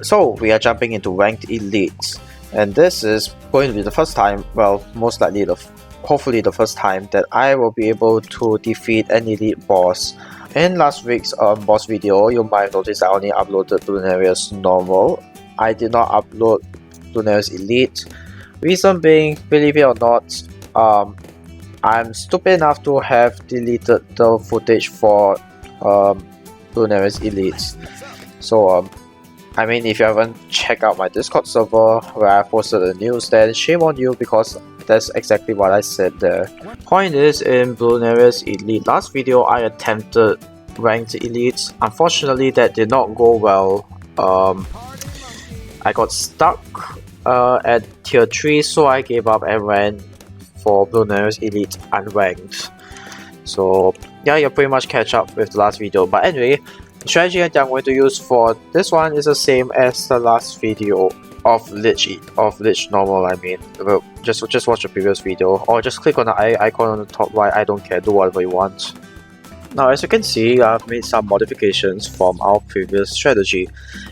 So we are jumping into Ranked Elite, and this is going to be the first time, well, most likely hopefully the first time that I will be able to defeat an elite boss. In last week's boss video, you might have noticed I only uploaded Bloons normal. I did not upload Bloons Elite. Reason being, believe it or not, I'm stupid enough to have deleted the footage for Bloons Elite. So I mean, if you haven't checked out my Discord server where I posted the news, then shame on you, because that's exactly what I said there. Point is, in Bloons Elite last video I attempted Ranked Elite. Unfortunately that did not go well. I got stuck at tier 3, so I gave up and ran for Bloons Elite unranked. So yeah, you pretty much catch up with the last video. But anyway, the strategy that I'm going to use for this one is the same as the last video of Lych normal. I mean, just watch the previous video, or just click on the icon on the top right. I don't care, do whatever you want. Now, as you can see, I've made some modifications from our previous strategy.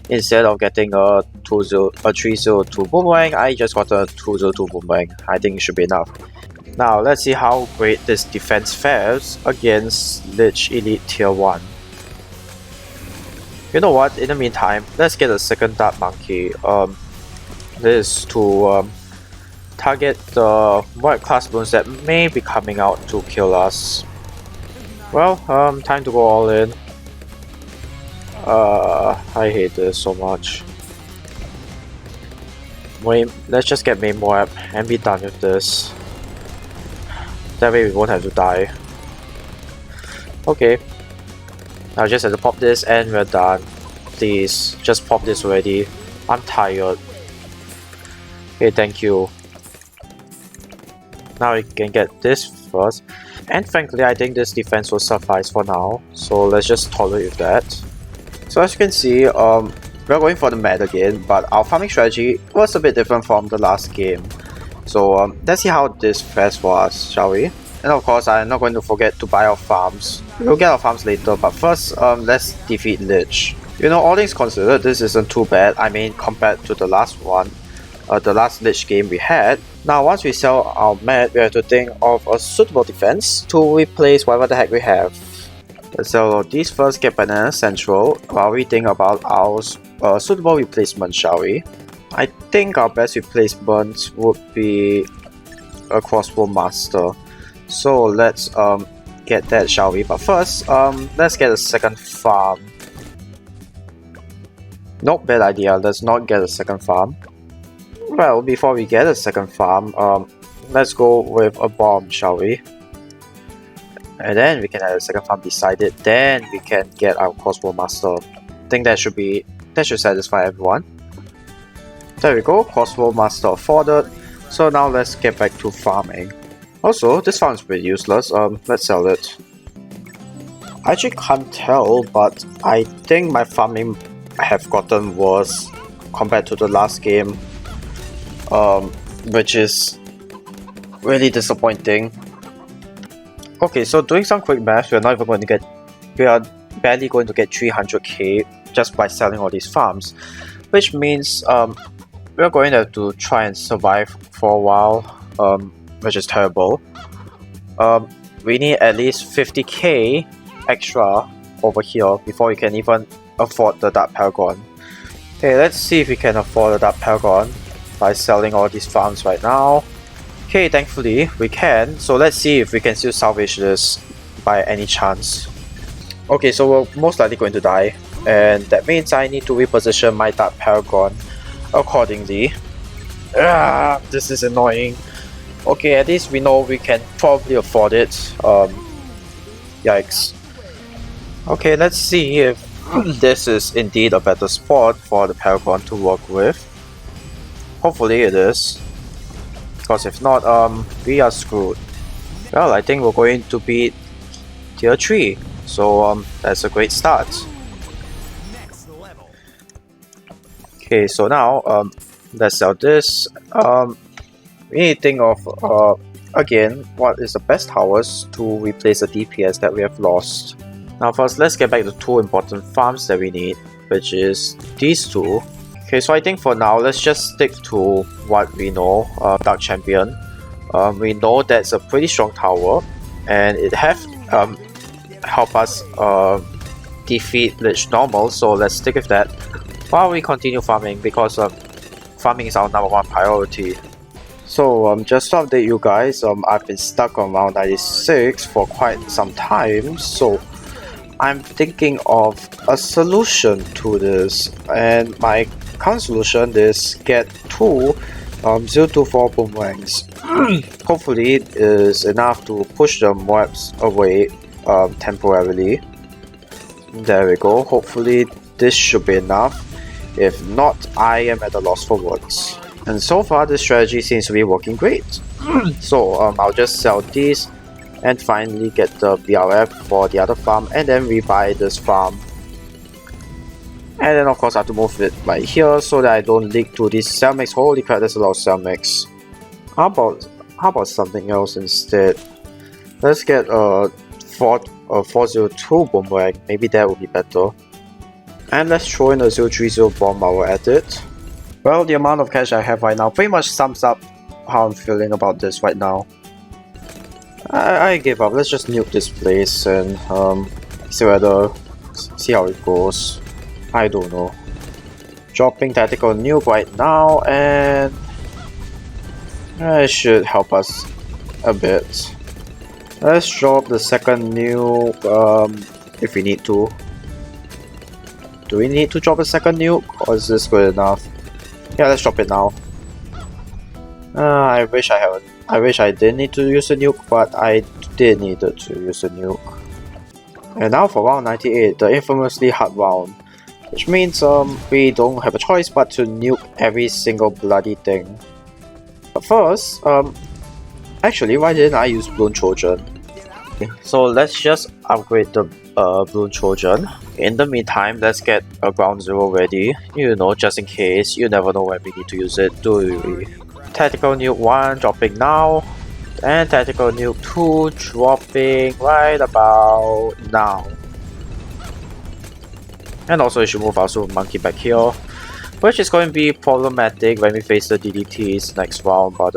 Instead of getting a 302 boomerang, I just got a 202 boomerang. I think it should be enough. Now, let's see how great this defense fares against Lych Elite Tier 1. You know what, in the meantime, let's get a second Dark Monkey. This is to target the white class balloons that may be coming out to kill us. Well, time to go all in. I hate this so much. Wait, let's just get main web and be done with this. That way we won't have to die. Okay. I just have to pop this and we're done. Please, just pop this already. I'm tired. Okay, thank you. Now we can get this first. And frankly, I think this defense will suffice for now. So let's just tolerate with that. So as you can see, we're going for the med again, but our farming strategy was a bit different from the last game. So let's see how this fares for us, shall we? And of course, I'm not going to forget to buy our farms. We'll get our farms later, but first, let's defeat Lych. You know, all things considered, this isn't too bad. I mean, compared to the last one, the last Lych game we had. Now, once we sell our med, we have to think of a suitable defense to replace whatever the heck we have. Let's sell all these first, get Banana Central, while we think about our suitable replacement, shall we? I think our best replacement would be a Crossbow Master. So let's get that, shall we? But first, let's get a second farm. Not bad idea, let's not get a second farm. Well, before we get a second farm, let's go with a bomb, shall we? And then we can add a second farm beside it, then we can get our Crossbow Master. I think that should satisfy everyone. There we go, Crossbow Master afforded. So now let's get back to farming. Also, this farm is pretty useless, let's sell it. I actually can't tell, but I think my farming have gotten worse compared to the last game, which is really disappointing. Okay, so doing some quick math, we are barely going to get 300k just by selling all these farms, which means we're going to have to try and survive for a while, which is terrible. We need at least 50k extra over here before we can even afford the Dark Paragon. Okay, let's see if we can afford the Dark Paragon by selling all these farms right now. Okay, thankfully we can, so let's see if we can still salvage this by any chance. Okay, so we're most likely going to die, and that means I need to reposition my Dark Paragon accordingly. This is annoying. Okay, at least we know we can probably afford it. Yikes. Okay, let's see if this is indeed a better spot for the Paragon to work with. Hopefully it is, because if not, we are screwed. Well, I think we're going to be tier 3, so that's a great start. Okay, so now let's sell this. We need to think of again what is the best towers to replace the DPS that we have lost. Now first, let's get back to two important farms that we need, which is these two. Okay, so I think for now, let's just stick to what we know, Dark Champion. We know that's a pretty strong tower, and it have help us defeat Lich normal, so let's stick with that while we continue farming, because farming is our #1 priority. So just to update you guys, I've been stuck on round 96 for quite some time, so I'm thinking of a solution to this, and my current solution is get two 024 boomerangs. Hopefully it is enough to push the mobs away temporarily. There we go, hopefully this should be enough. If not, I am at a loss for words. And so far this strategy seems to be working great. So I'll just sell these and finally get the BRF for the other farm, and then rebuy this farm. And then of course I have to move it right here so that I don't leak to this cell mix. Holy crap, there's a lot of cell mix. How about something else instead? Let's get a 402 boomerang, maybe that would be better. And let's throw in a 030 bomb while we're at it. Well, the amount of cash I have right now pretty much sums up how I'm feeling about this right now. I give up, let's just nuke this place and see how it goes. I don't know. Dropping tactical nuke right now, and it should help us a bit. Let's drop the second nuke if we need to. Do we need to drop a second nuke, or is this good enough? Yeah, let's drop it now. I wish I didn't need to use a nuke, but I did need to use a nuke. And now for round 98, the infamously hard round. Which means we don't have a choice but to nuke every single bloody thing. But first, actually, why didn't I use Bloons Trojan? So let's just upgrade the Bloons Trojan. In the meantime, let's get a ground 0 ready. You know, just in case. You never know when we need to use it, do we? Tactical nuke 1 dropping now. And tactical nuke 2 dropping right about now. And also we should move our super monkey back here, which is going to be problematic when we face the DDTs next round, but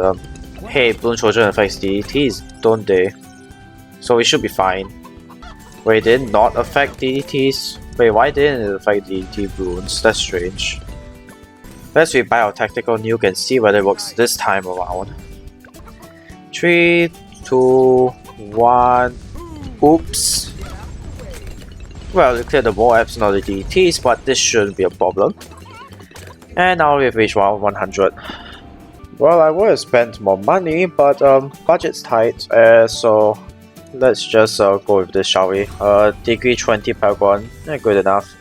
hey, Bloons Trojan affects DDTs, don't they? So we should be fine. Wait, did it not affect DDTs? Wait, why didn't it affect DDT Bloons? That's strange. Let's rebuy our tactical nuke and see whether it works this time around. 3, 2, 1, oops. Well, we cleared the MOABs, not the DDTs, but this shouldn't be a problem. And now we've reached round 100. Well, I would have spent more money, but budget's tight, so let's just go with this, shall we? Degree 20 Paragon, good enough.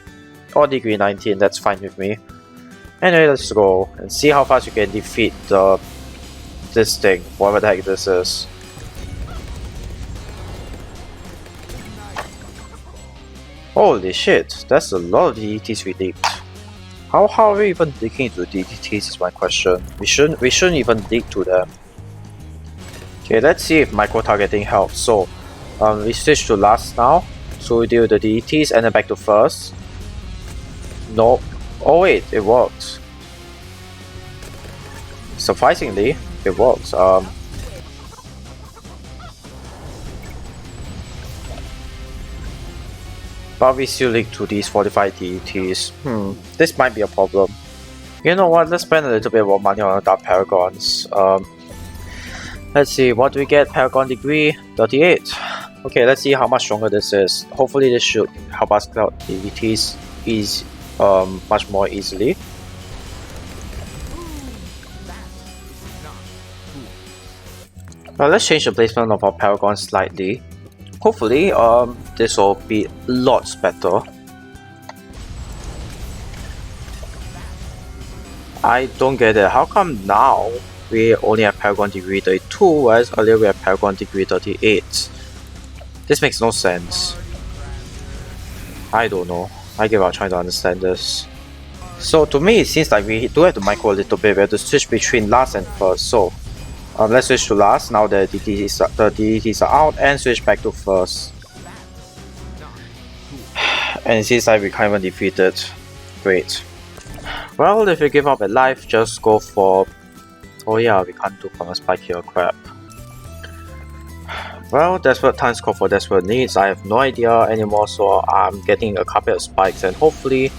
Or degree 19, that's fine with me. Anyway, let's go and see how fast we can defeat this thing, whatever the heck this is. Holy shit, that's a lot of DDTs we leaked. How are we even leaking to DDTs is my question. We shouldn't even leak to them. Okay, let's see if micro-targeting helps. So, we switch to last now. So we deal with the DDTs and then back to first. Nope. Oh wait, it worked. Surprisingly, it works. But we still leak to these 45 DDTs. This might be a problem. You know what, let's spend a little bit more money on the Dark Paragons. Let's see, what do we get? Paragon degree 38. Okay, let's see how much stronger this is. Hopefully this should help us clear out DDTs much more easily. Now let's change the placement of our Paragon slightly. Hopefully, this will be lots better. I don't get it. How come now we only have Paragon degree 32, whereas earlier we have Paragon degree 38? This makes no sense. I don't know. I give up trying to understand this. So to me, it seems like we do have to micro a little bit. We have to switch between last and first. So let's switch to last now that the DDTs are out, and switch back to first. And it seems like we can't even defeat it. Great. Well, if you give up at life, just go for... Oh yeah, we can't do counter spike here, crap. Well, desperate times call for desperate needs. I have no idea anymore, so I'm getting a couple of spikes and hopefully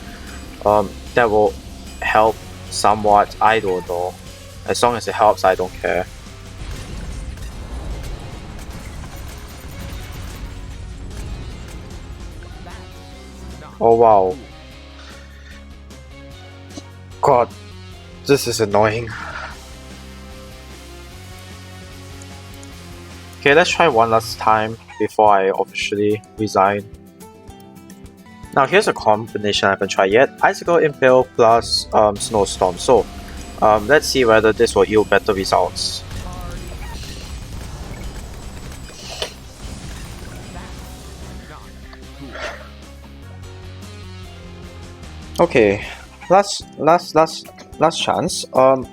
that will help somewhat. I don't know. As long as it helps, I don't care. Oh wow. God, this is annoying. Okay, let's try one last time before I officially resign. Now here's a combination I haven't tried yet. Icicle Impale plus Snowstorm. So let's see whether this will yield better results. Okay, last chance. Time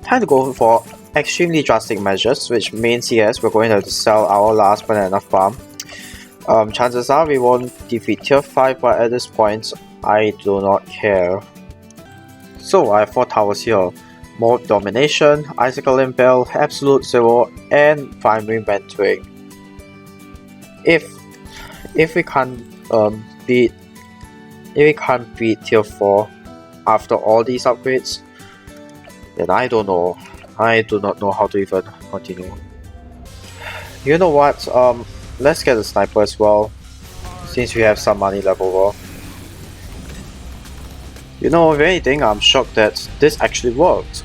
to go for extremely drastic measures, which means yes, we're going to have to sell our last banana farm. Chances are we won't defeat tier 5, but at this point I do not care. So I have 4 towers here. Mode Domination, Icicle Impale, Absolute Zero, and Primary Mentoring. If we can't beat tier 4 after all these upgrades, then I don't know. I do not know how to even continue. You know what? Let's get a sniper as well, since we have some money left over. You know, if anything, I'm shocked that this actually worked.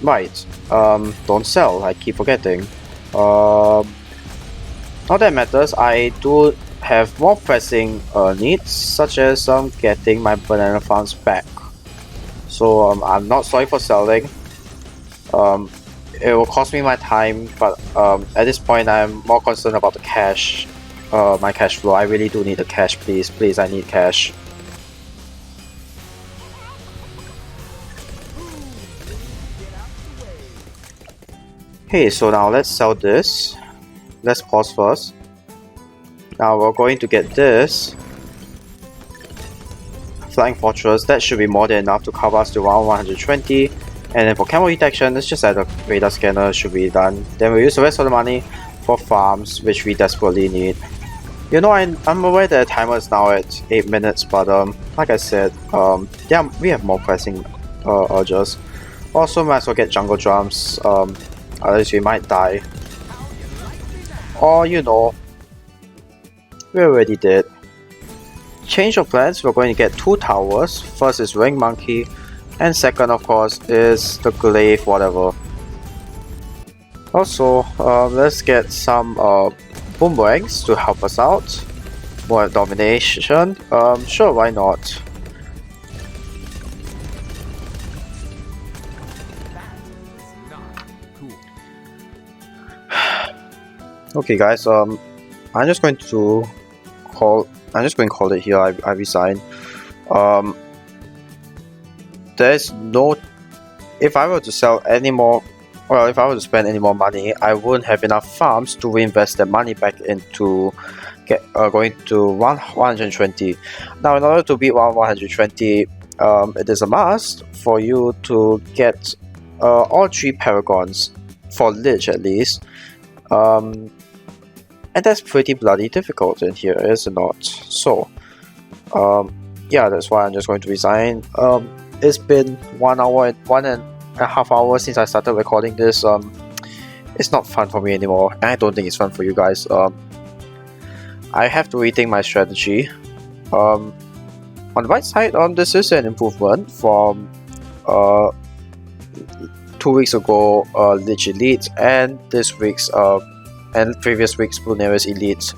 Right. Don't sell. I keep forgetting. Not that matters. I do have more pressing needs, such as getting my banana farms back. So I'm not sorry for selling. It will cost me my time, but at this point I'm more concerned about the cash, my cash flow. I really do need the cash, please, I need cash. Okay, so now let's sell this. Let's pause first. Now we're going to get this Flying Fortress. That should be more than enough to cover us to around 120. And then for camo detection, let's just add a radar scanner, should be done. Then we'll use the rest of the money for farms, which we desperately need. You know, I'm aware that the timer is now at 8 minutes, but like I said, yeah, we have more pressing urges. Also, might as well get jungle drums, otherwise we might die. Or, you know, we already did. Change of plans, we're going to get 2 towers. First is Ring Monkey, and second, of course, is the glaive whatever. Also, let's get some boomerangs to help us out. More domination. Sure, why not? Okay, guys. I'm just going to call it here. I resign. There's no. If I were to sell any more, well, if I were to spend any more money, I wouldn't have enough farms to reinvest that money back into going to 120. Now, in order to beat 120, it is a must for you to get all 3 paragons for Lych at least. And that's pretty bloody difficult in here, is it not? So, yeah, that's why I'm just going to resign. It's been 1 hour and 1.5 hours since I started recording this. It's not fun for me anymore, and I don't think it's fun for you guys. I have to rethink my strategy. On the right side, this is an improvement from 2 weeks ago, Lych Elite, and this week's and previous week's Bloons Elite,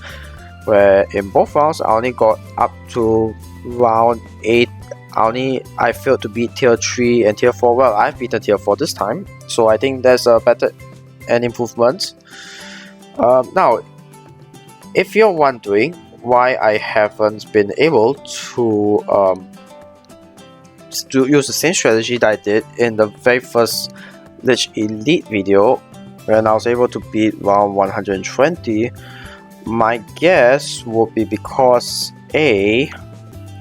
where in both rounds I only got up to round 8. I failed to beat tier 3 and tier 4. Well, I've beaten tier 4 this time, so I think there's a better an improvement. Now, if you're wondering why I haven't been able to use the same strategy that I did in the very first Lych Elite video, when I was able to beat round 120, my guess would be because A,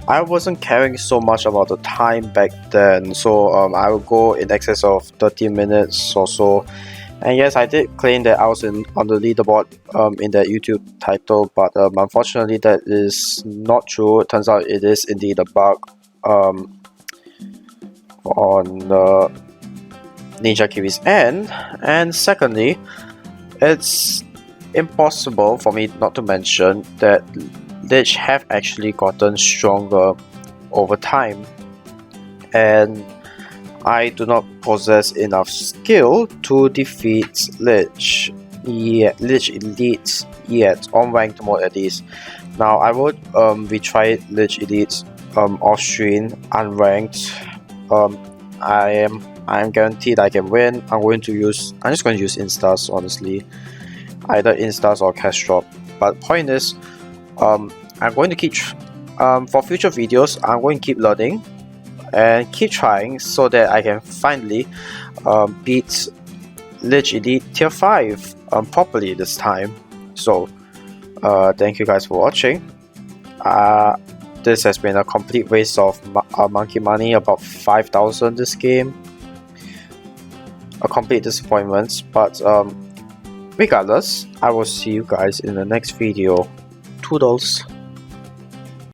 I wasn't caring so much about the time back then, so I would go in excess of 30 minutes or so. And yes, I did claim that I was on the leaderboard in that YouTube title, but unfortunately that is not true. It turns out it is indeed a bug on Ninja Kiwi's end. And secondly, it's impossible for me not to mention that Lych have actually gotten stronger over time, and I do not possess enough skill to defeat Lych Elite yet, on ranked mode at least. Now I would retry Lych Elite off stream, unranked. I am guaranteed I can win. I'm just going to use instars, honestly, either instars or cash drop. But point is, I'm going to keep for future videos. I'm going to keep learning and keep trying so that I can finally beat Lych Elite tier 5 properly this time. So thank you guys for watching. This has been a complete waste of monkey money, about 5,000 this game. A complete disappointment, but regardless, I will see you guys in the next video. Toodles.